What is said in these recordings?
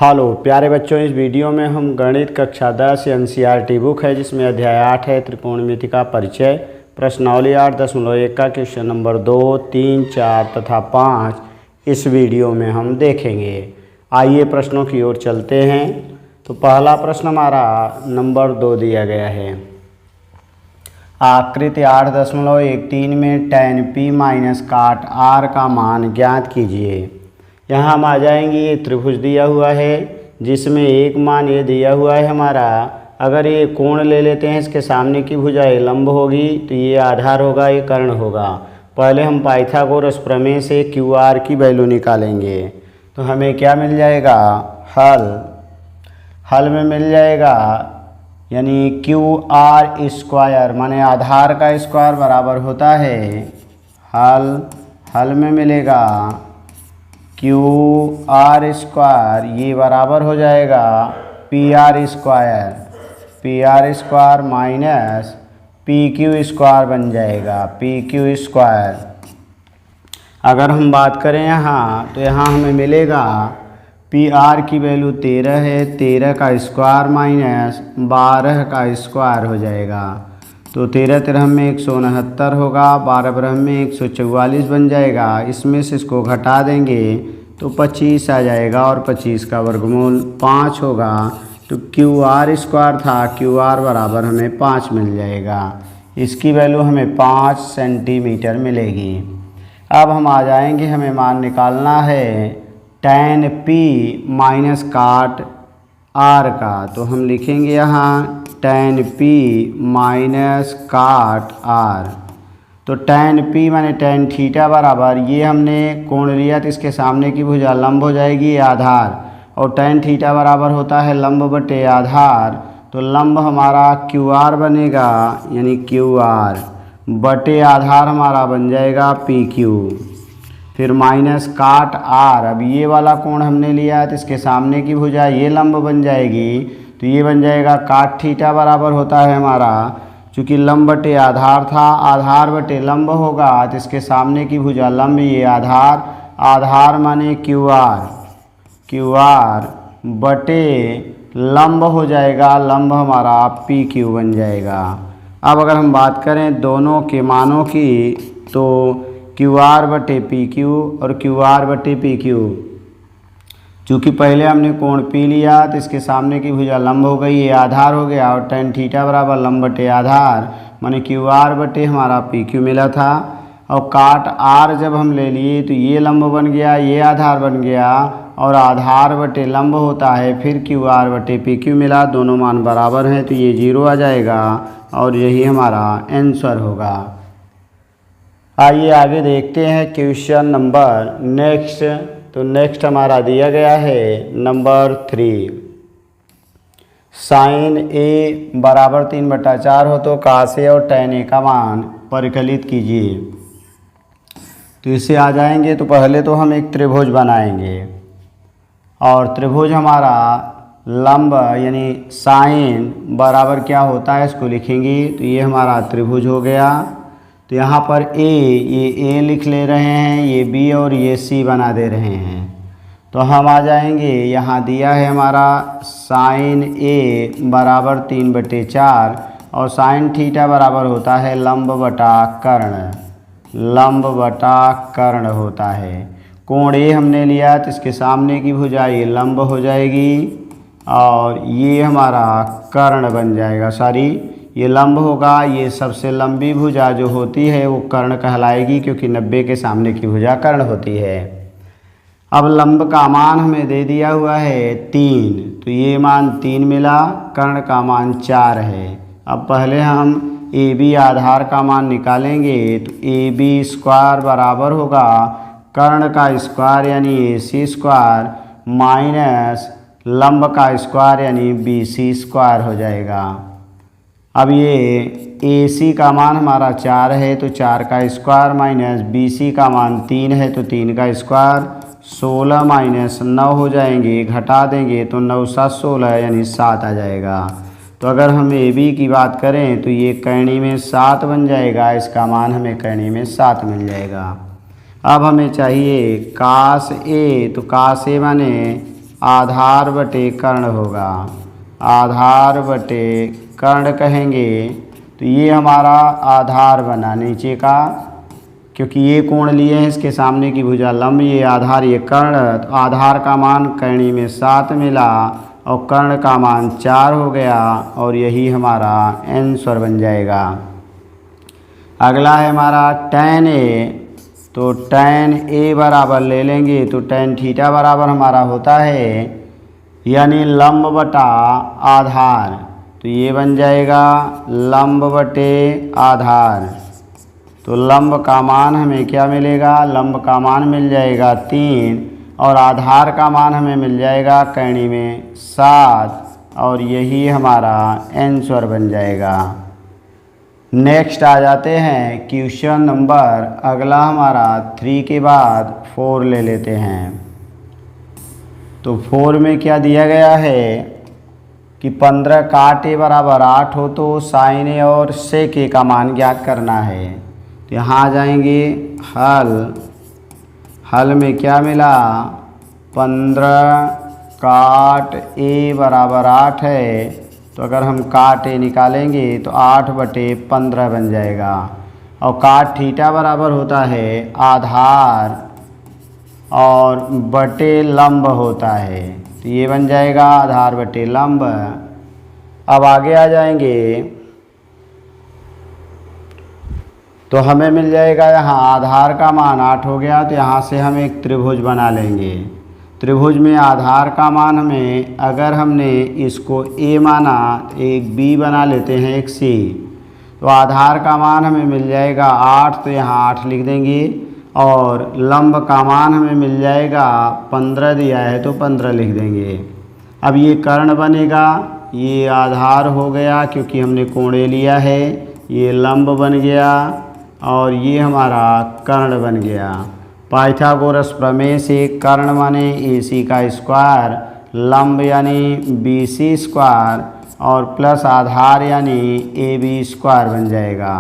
Hello प्यारे बच्चों, इस वीडियो में हम गणित कक्षा 10 एनसीईआरटी बुक है जिसमें अध्याय 8 है त्रिकोणमिति का परिचय, प्रश्नावली 8.1 का क्वेश्चन नंबर 2, 3, 4 तथा 5 इस वीडियो में हम देखेंगे। आइए प्रश्नों की ओर चलते हैं। तो पहला प्रश्न हमारा नंबर 2 दिया गया है। आकृति 8.13 में tan p माइनस काट r का मान ज्ञात कीजिए। यहाँ हम आ जाएंगे, ये त्रिभुज दिया हुआ है जिसमें एक मान ये दिया हुआ है हमारा। अगर ये कोण ले लेते हैं, इसके सामने की भुजा ये लंब होगी तो ये आधार होगा, ये कर्ण होगा। पहले हम पाइथागोरस प्रमेय से क्यू आर की वैल्यू निकालेंगे तो हमें क्या मिल जाएगा, हल में मिल जाएगा यानी क्यू आर स्क्वायर माने आधार का स्क्वायर बराबर होता है हल में मिलेगा क्यू आर स्क्वायर, ये बराबर हो जाएगा P R square minus P Q square बन जाएगा पी क्यू स्क्वायर। अगर हम बात करें यहाँ तो यहाँ हमें मिलेगा पी आर की वैल्यू 13 है, 13 का स्क्वायर माइनस 12 का स्क्वायर हो जाएगा। तो 13 13 में 169 होगा, 12 12 में 144 बन जाएगा। इसमें से इसको घटा देंगे तो 25 आ जाएगा और 25 का वर्गमूल 5 होगा। तो क्यू आर स्क्वायर था, क्यू आर बराबर हमें 5 मिल जाएगा। इसकी वैल्यू हमें 5 सेंटीमीटर मिलेगी। अब हम आ जाएंगे, हमें मान निकालना है tan p माइनस काट r का। तो हम लिखेंगे यहाँ tan p माइनस काट r। तो tan p माने tan थीटा बराबर, ये हमने कोण लिया तो इसके सामने की भुजा लंब हो जाएगी आधार, और tan थीटा बराबर होता है लंब बटे आधार। तो लंब हमारा क्यू आर बनेगा यानी क्यू आर बटे आधार हमारा बन जाएगा पी क्यू। फिर माइनस काट आर, अब ये वाला कोण हमने लिया तो इसके सामने की भुजा ये लंब बन जाएगी, तो ये बन जाएगा काट थीटा बराबर होता है हमारा, चूँकि लंब बटे आधार था, आधार बटे लंब होगा तो इसके सामने की भुजा लंब, ये आधार माने क्यू आर बटे लंब हो जाएगा, लंब हमारा पी क्यू बन जाएगा। अब अगर हम बात करें दोनों के मानों की तो क्यू आर बटे पी क्यू और क्यू आर बटे पी क्यू, चूँकि पहले हमने कोण पी लिया तो इसके सामने की भुजा लंब हो गई, ये आधार हो गया, और tan थीटा बराबर लंब बटे आधार माने क्यू आर बटे हमारा पी क्यू मिला था। और काट आर जब हम ले लिए तो ये लंब बन गया, ये आधार बन गया, और आधार बटे लंब होता है फिर क्यू आर बटे पी क्यू मिला, दोनों मान बराबर हैं तो ये 0 आ जाएगा और यही हमारा आंसर होगा। आइए आगे देखते हैं क्वेश्चन नंबर नेक्स्ट। तो नेक्स्ट हमारा दिया गया है नंबर 3, साइन ए बराबर 3/4 हो तो cos ए और tan ए का मान परिकलित कीजिए। तो इसे आ जाएंगे तो पहले तो हम एक त्रिभुज बनाएंगे, और त्रिभुज हमारा लंब यानी साइन बराबर क्या होता है इसको लिखेंगे। तो ये हमारा त्रिभुज हो गया। तो यहाँ पर ये ए लिख ले रहे हैं, ये बी और ये सी बना दे रहे हैं। तो हम आ जाएंगे, यहाँ दिया है हमारा साइन ए बराबर 3/4 और साइन थीटा बराबर होता है लंब बटा कर्ण होता है। कोण ए हमने लिया तो इसके सामने की भुजा ये लंब हो जाएगी और ये हमारा कर्ण बन जाएगा, ये लंब होगा। ये सबसे लंबी भुजा जो होती है वो कर्ण कहलाएगी, क्योंकि 90 के सामने की भुजा कर्ण होती है। अब लंब का मान हमें दे दिया हुआ है 3, तो ये मान 3 मिला, कर्ण का मान 4 है। अब पहले हम ए बी आधार का मान निकालेंगे। तो ए बी स्क्वायर बराबर होगा कर्ण का स्क्वायर यानी ए सी स्क्वायर माइनस लंब का स्क्वायर यानी बी सी स्क्वायर हो जाएगा। अब ये ए सी का मान हमारा 4 है तो 4 का स्क्वायर माइनस बी सी का मान 3 है तो 3 का स्क्वायर, 16 माइनस 9 हो जाएंगे, घटा देंगे तो 9 7 16 यानी 7 आ जाएगा। तो अगर हम ए बी की बात करें तो ये करणी में 7 बन जाएगा, इसका मान हमें करणी में 7 मिल जाएगा। अब हमें चाहिए कास ए, तो कास ए माने आधार बटे कर्ण होगा। आधार बटे कर्ण कहेंगे तो ये हमारा आधार बना नीचे का, क्योंकि ये कोण लिए हैं, इसके सामने की भुजा लंब, ये आधार ये कर्ण। तो आधार का मान कर्णी में 7 मिला और कर्ण का मान 4 हो गया और यही हमारा आंसर बन जाएगा। अगला है हमारा tan a। तो tan a बराबर ले लेंगे तो tan थीटा बराबर हमारा होता है यानी लंब बटा आधार। तो ये बन जाएगा लंब बटे आधार। तो लंब का मान हमें क्या मिलेगा, लंब का मान मिल जाएगा 3 और आधार का मान हमें मिल जाएगा कर्णी में 7 और यही हमारा आंसर बन जाएगा। नेक्स्ट आ जाते हैं क्वेश्चन नंबर अगला हमारा 3 के बाद 4 ले लेते हैं। तो 4 में क्या दिया गया है कि 15 काट a बराबर 8 हो तो साइन a और सेक a का मान ज्ञात करना है। तो यहाँ आ जाएंगे हल में क्या मिला, 15 काट a बराबर 8 है। तो अगर हम काट a निकालेंगे तो 8 बटे 15 बन जाएगा और काट थीटा बराबर होता है आधार और बटे लंब होता है। तो ये बन जाएगा आधार बटे लंब। अब आगे आ जाएंगे तो हमें मिल जाएगा यहाँ आधार का मान 8 हो गया। तो यहाँ से हम एक त्रिभुज बना लेंगे। त्रिभुज में आधार का मान हमें, अगर हमने इसको a माना तो एक b बना लेते हैं एक c। तो आधार का मान हमें मिल जाएगा 8, तो यहाँ 8 लिख देंगे और लंब का मान हमें मिल जाएगा 15 दिया है तो 15 लिख देंगे। अब ये कर्ण बनेगा, ये आधार हो गया क्योंकि हमने कोण लिया है, ये लंब बन गया और ये हमारा कर्ण बन गया। पाइथागोरस प्रमेय से कर्ण माने AC का स्क्वायर, लंब यानी BC स्क्वायर और प्लस आधार यानी AB स्क्वायर बन जाएगा।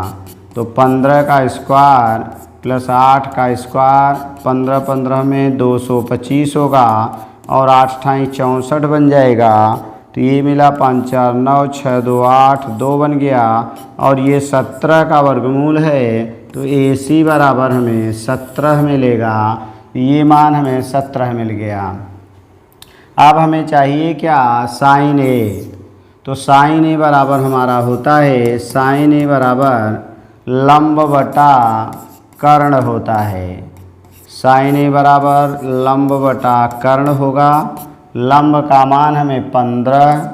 तो 15 का स्क्वायर प्लस 8 का स्क्वायर, 15 15 में 225 होगा और 8 ठाई 64 बन जाएगा। तो ये मिला 5 4 9 6 2 8 2 बन गया और ये 17 का वर्गमूल है। तो AC बराबर हमें 17 मिलेगा। ये मान हमें 17 मिल गया। अब हमें चाहिए क्या, साइन A। तो साइन A बराबर हमारा होता है, साइन A बराबर लंब बटा कर्ण होता है। साइन A बराबर लंब बटा कर्ण होगा। लंब का मान हमें 15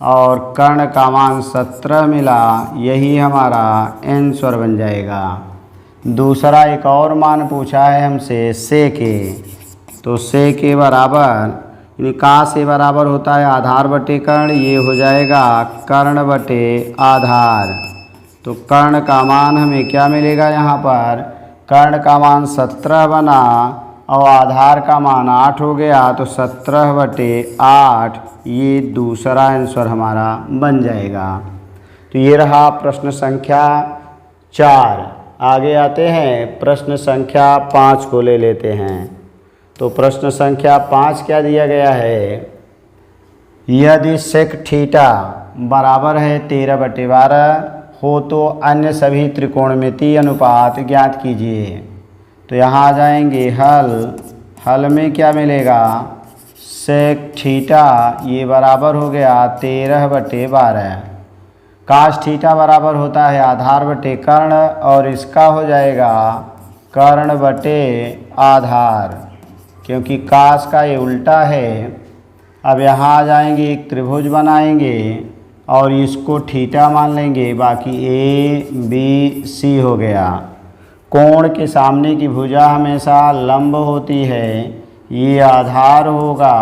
और कर्ण का मान 17 मिला, यही हमारा आंसर बन जाएगा। दूसरा एक और मान पूछा है हमसे सेक A। तो सेक A बराबर यानी काश A बराबर होता है आधार बटे कर्ण, ये हो जाएगा कर्ण बटे आधार। तो कर्ण का मान हमें क्या मिलेगा, यहाँ पर कर्ण का मान 17 बना और आधार का मान 8 हो गया। तो 17 बटे 8 ये दूसरा आंसर हमारा बन जाएगा। तो ये रहा प्रश्न संख्या 4। आगे आते हैं प्रश्न संख्या 5 को ले लेते हैं। तो प्रश्न संख्या 5 क्या दिया गया है, यदि सेक थीटा बराबर है 13 बटे 12 हो तो अन्य सभी त्रिकोणमितीय अनुपात ज्ञात कीजिए। तो यहाँ आ जाएंगे हल में क्या मिलेगा, सेक थीटा ये बराबर हो गया 13 बटे 12। काश थीटा बराबर होता है आधार बटे कर्ण और इसका हो जाएगा कर्ण बटे आधार, क्योंकि काश का ये उल्टा है। अब यहाँ आ जाएंगे एक त्रिभुज बनाएंगे और इसको थीटा मान लेंगे, बाकी ABC हो गया। कोण के सामने की भुजा हमेशा लंब होती है, ये आधार होगा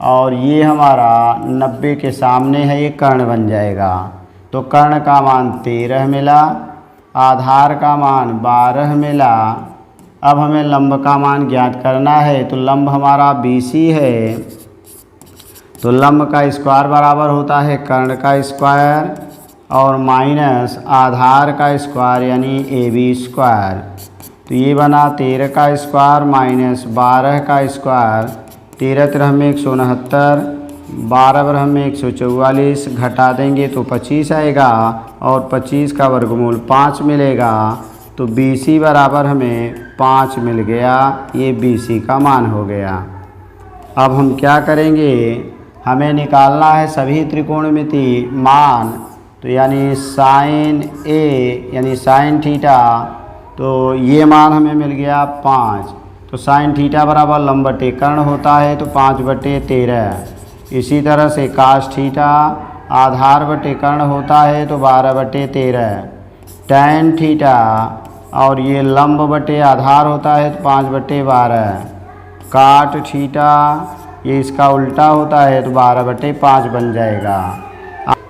और ये हमारा 90 के सामने है, ये कर्ण बन जाएगा। तो कर्ण का मान 13 मिला, आधार का मान 12 मिला। अब हमें लंब का मान ज्ञात करना है। तो लंब हमारा BC है, तो लंब का स्क्वायर बराबर होता है कर्ण का स्क्वायर और माइनस आधार का स्क्वायर यानी AB स्क्वायर। तो ये बना 13 का स्क्वायर माइनस 12 का स्क्वायर। 13 13 में 169, 12 12 में 144, घटा देंगे तो 25 आएगा और 25 का वर्गमूल 5 मिलेगा। तो BC बराबर हमें 5 मिल गया। ये BC का मान हो गया। अब हम क्या करेंगे, हमें निकालना है सभी त्रिकोणमिति मान। तो यानी साइन ए यानी साइन थीटा, तो ये मान हमें मिल गया 5। तो साइन थीटा बराबर लंब बटे कर्ण होता है, तो 5/13। इसी तरह से कास थीटा आधार बटे कर्ण होता है, तो 12/13। टैन थीटा और ये लंब बटे आधार होता है, तो 5/12। काट थीटा ये इसका उल्टा होता है, तो 12/5 बन जाएगा।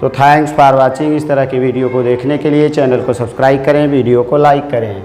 तो थैंक्स फॉर वाचिंग। इस तरह की वीडियो को देखने के लिए चैनल को सब्सक्राइब करें, वीडियो को लाइक करें।